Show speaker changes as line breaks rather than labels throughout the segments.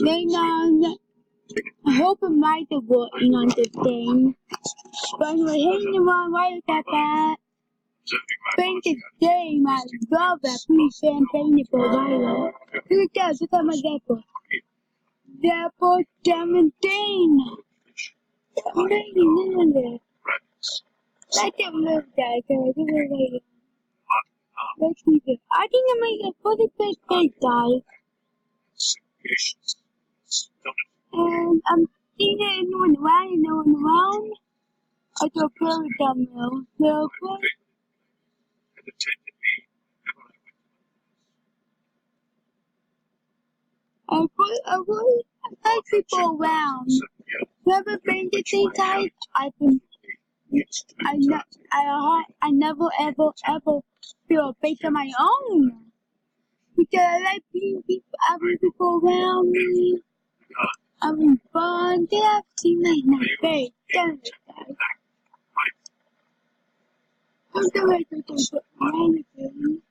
Then I hope it might be working on the thing. But we're hitting the wrong way with that bad. Paint the game, I love that piece and painted for Violet. Look at that, look at my dapper. Dapper 17. Amazing. Let them look that, guys. Let's see this. I think I made a pretty big face, guys. And I'm seeing anyone around. I do a very dumb mill. Real quick. I really like people around. Whoever brings it these guys, I never ever feel based on my own. Because I like having people around me. Having fun. They have to make my face. Don't it, guys? I'm going to do anything.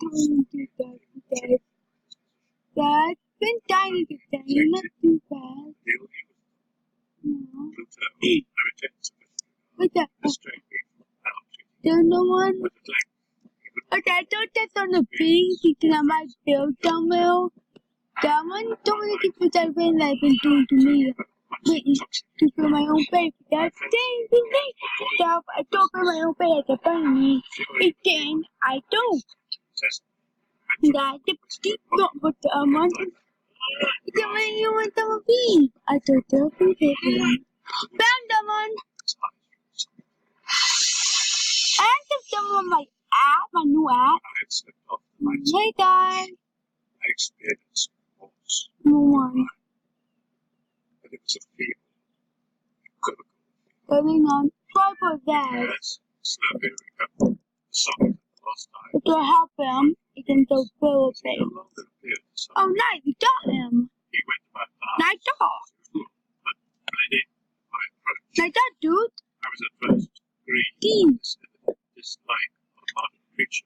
Don't do that, guys. Dad, been dying to say, not too bad. No. What's that? There's no one? Okay, I thought that's on the beach, because I might build somewhere. That one, don't want to keep that rain that I've been doing to me. Wait, to feel my own face. That's thing. So I don't feel my own face at the burn me. Again, I don't. That the deep not what the amount. It's a way you want to be. I thought they'll be there. Found them on. I have some on my app, my new app. Hey guys. No one. Going on. Try for that. If you help him, he can go through a thing. Oh, nice, you got him. Nice dog. Nice dog, dude.
I was at first green dislike of a modern creature,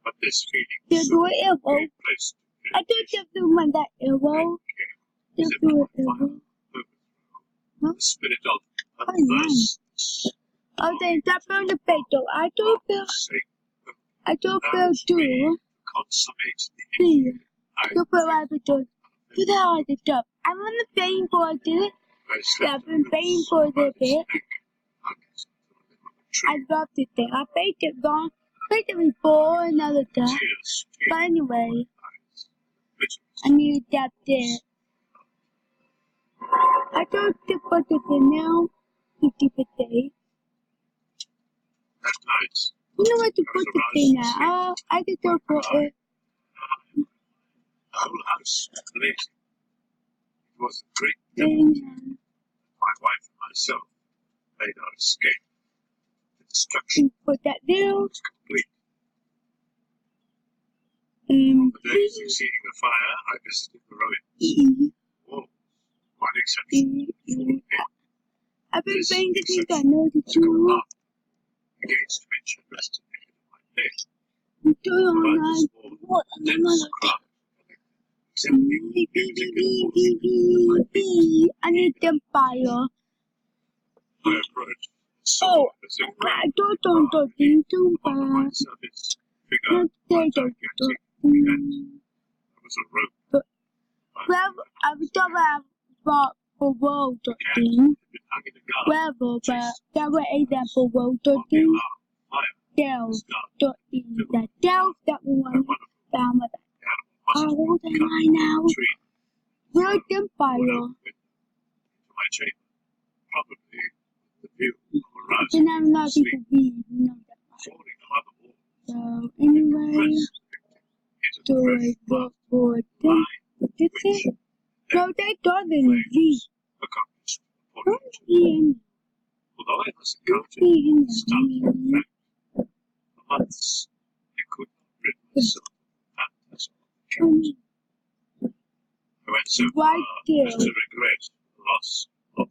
but this feeling
do it elbow.
placed
I thought you do want that elbow. Just do it elbow.
the spirit of
Oh, nice.
adverse
Oh, then stop on the peto. I do feel too.
consummate the
See, you feel like it does. Do that all the stuff. I'm on the paying for it. I've been paying for the bit. I loved it there. I paid it gone. Paid it before another time. But anyway, I need that there. I don't put it in now. 50%.
That night,
You know what to put it in now? I just don't put it.
the whole house blazing. It was a great
in.
my wife and myself made our escape. The destruction
Put that down.
was complete. On the day
Please.
succeeding the fire, I visited the ruin. All, one exception.
I've been paying the things I know the two.
Against which I rested the head of my bed.
You do it
But
online.
this wall,
What?
dense crowd,
I need them fire.
I approached,
Oh,
as if
I don't think too
upon my
bad.
service figure,
Not they
one
don't.
gigantic event. There was a rope.
Well, I was talking about for world
The cat
thing.
had been hung in a garden.
Wherever, but that was example world
On the
thing.
alarm, fire
Delve
was done.
thing. That delve that one
And one of
down with that.
the animal
Oh,
muscles
the
cut
line now.
the tree.
World them
Pulled
fire.
open into my chamber. Probably the view of a
Then
rising
I'm not
sleep
people be, you know that.
falling along the wall.
So anyway,
Press into
do
the fresh
I
blood.
go for them?
Line
This
which
is no, they don't be.
accomplished the
Don't
point.
be in.
Although I was
Don't
encountered
be in.
stuff and fact for months, I could not rid myself of phantasm. I went so far
Right there.
as to regret the loss of the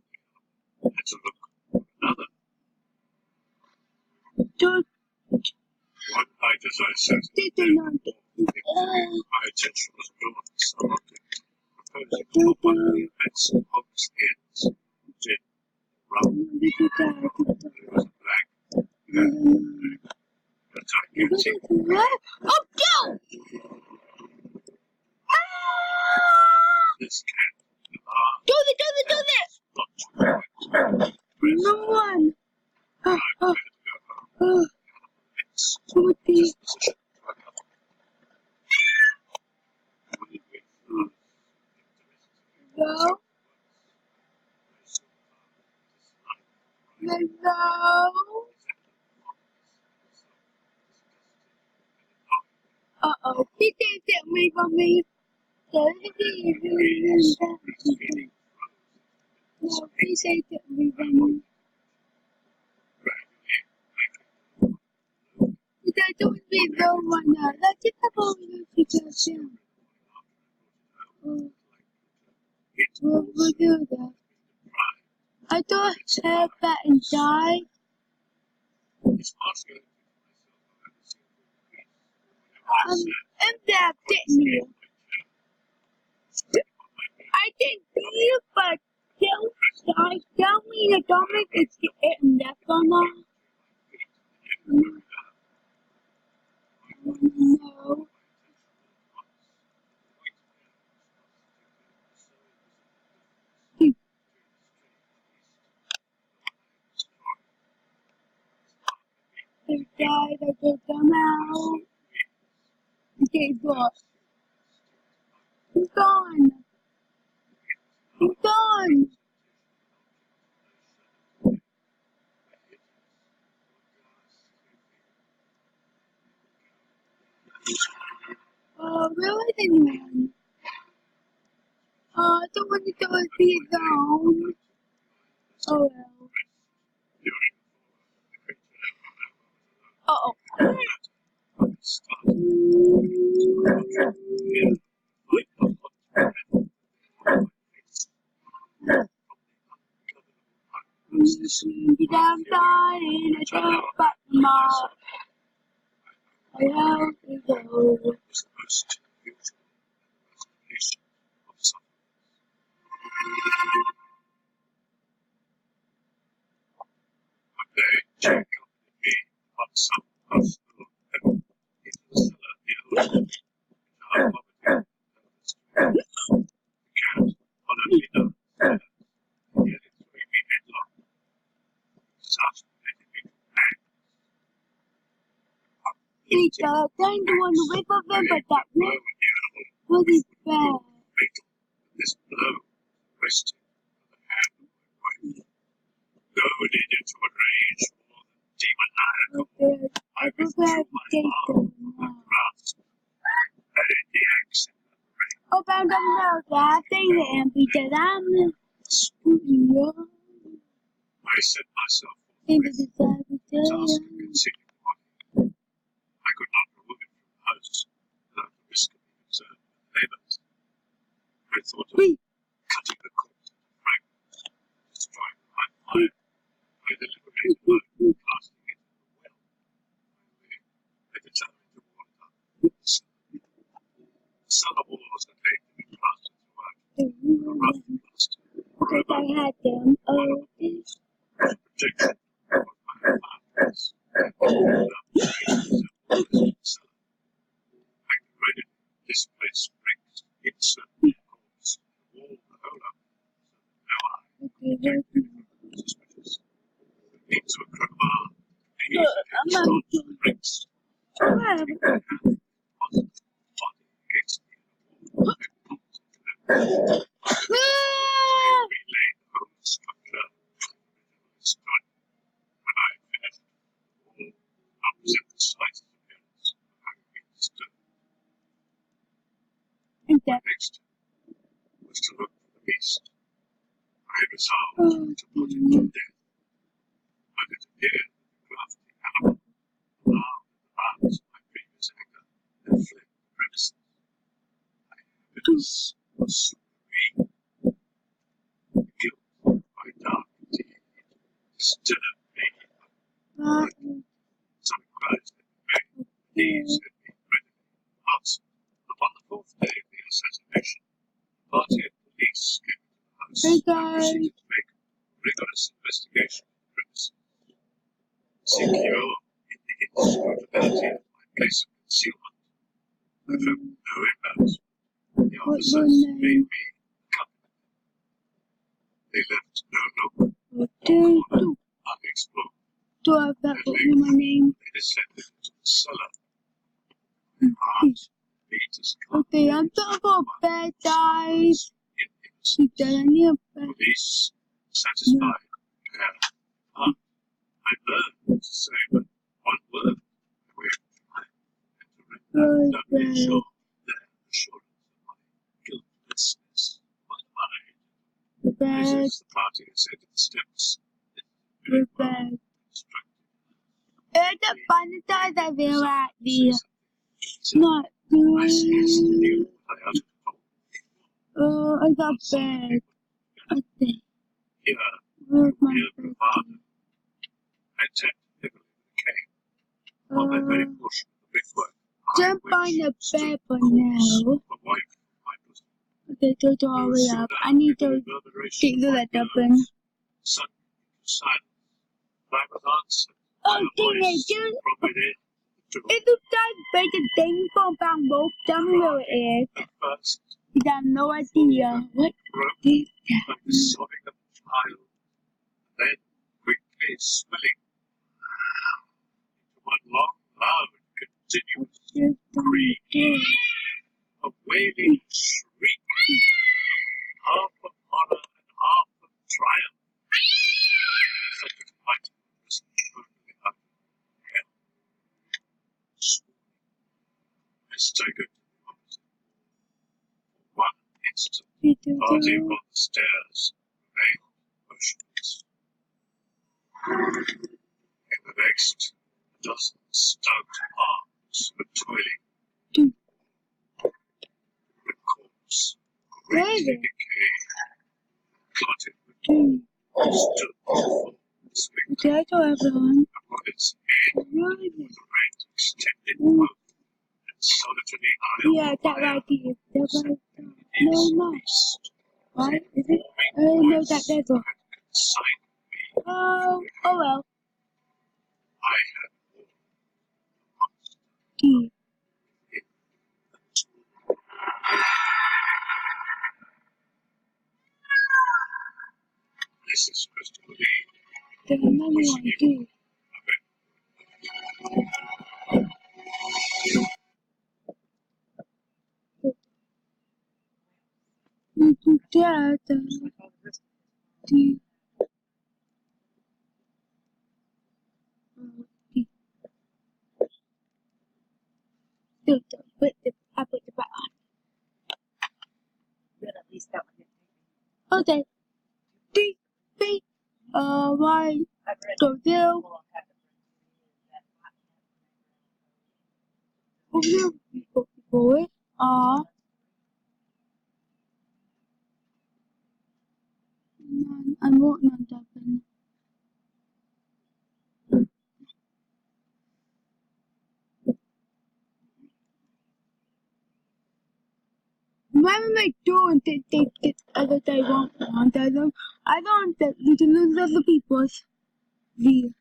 animal and to look for another.
Don't
One night as I sat
they
in
do not.
My attention was drawn to some object proposing to pop one of the immense box ends in round. It was a black gigantic
Oh, go!
this cat
Do it! No one! Timothy. No. Uh-oh. He can't get me from me. No, he can't get me from me. That don't be no one now. Let's just have a little situation. We'll do that. I thought Sarah Batten died. And that didn't you? I didn't see you, but tell me the Dominic is getting that or not. No. They died, I get them out. Okay, good. He's gone. He's gone. Where was anyone? Someone to go see it down. Oh well. Uh-oh. Downside in a truck, but my I have to go. Peter, I'm trying to run away from them, but that really bad.
This blow rested on the hand of my wife. Goaded into a rage more than demoniacal, I withdrew my arm and grasped at the accent of the rain.
Oh, found them now, laughing and Peter, I'm
I set myself
into the
task of concealing the body. I could not remove it from the house without the risk of being observed by the neighbors. I thought of cutting the corpse into fragments, destroying them by fire. I deliberately avoided casting it into the well. I determined to wall it up with the cellar walls that laid to be plastered throughout with a rough plaster.
I had them. Oh, this.
Protection of my apartments. Without the cellar. I divided this place bricks, insert the corpse, and wall the whole up so that no eye was suspicious. Into a crowbar, I used it to staunch the bricks. Body against the wall. Relayed the whole structure stood when I finished. All opposite the slightest appearance of having been stood. Next was to look for the beast. I resolved to put him to death, but it appeared that the crafty animal, alarmed at the violence of my previous anger, had fled the premises. I evidence was supreme. Guilt by dark deed, disturbed me. Some cries had been made, these had been readily answered. fourth day of the assassination, a party of police came to the house
Hey
and
guys.
proceeded to make rigorous investigation of the premises. Secure in the inscrutability of my place of concealment, I felt no embarrassment. The
What's your
officers made
name?
me accompany them. They left no nook
What
or
do
corner unexplored.
do I have that book in my name?
They descended into the cellar. My heart beat as
Okay, I'm talking about bad guys.
in innocence.
She doesn't need a bad.
Police satisfied. Yeah. I learned to say but one word. I waved my and surrendered doubly sure their assurance of my guiltlessness was mine.
Bad.
As the party ascended the steps,
We're bad. The funny times I feel like the not
I scarcely
good.
knew what I uttered at all.
I got bad. I think.
Here,
Where's my
real
birthday?
bravado. I tapped heavily with a cane on that very portion of the brickwork
Jump on the bed for now.
of a wife of my bosom.
Okay, Toto, hurry up. I need to take the letter open.
Suddenly, silence. I was answered
Oh,
by a voice
teenagers!
from within the door.
If you guys break the thing from Bang Book, tell me where it is.
At first,
You have no idea. What
broke
is
like the sobbing of a child, and then quickly swelling into one long, loud, continuous
that?
scream, a wailing shriek, half of horror and half of triumph, such as might have risen brutally out of hell. Swooning, I staggered to the opposite. For one instant, the party upon the stairs remained motionless. In the next, a dozen stout arms were toiling. The corpse, greatly decayed, clotted with stood full swing
Toto, everyone.
upon its head
What?
with a red extended mouth and solitary eye
Yeah,
of
that
fire.
right here. That right there.
Its
No, no.
beast,
What? Is it?
forming
No,
voice
that there's one.
had consigned me.
Oh, oh well.
I had warned the monster
Key.
in the tomb. This is Christopher Lee.
There's another one too. You do that. I put the back on. Okay. D, B, Y, go do. Go do. Go it. I'm working on that one. When they do and they other they won't want, I don't you can lose other people's view.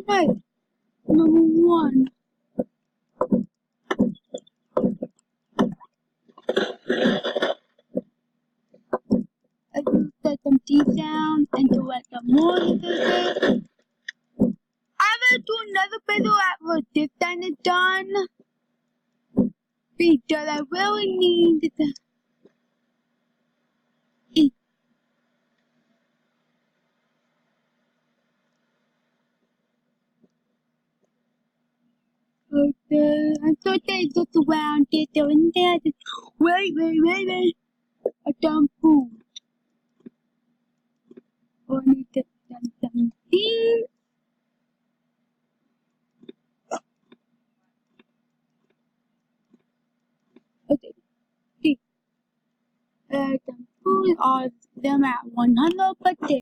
Right. Number one. I just set them deep down and to let them more I will do another video after this time is done. Because I really need the eat. Okay, I thought they just around it doing that. Wait. A dumb food. Oh, I need to done here. Okay. See. Dumb food or them at 100%.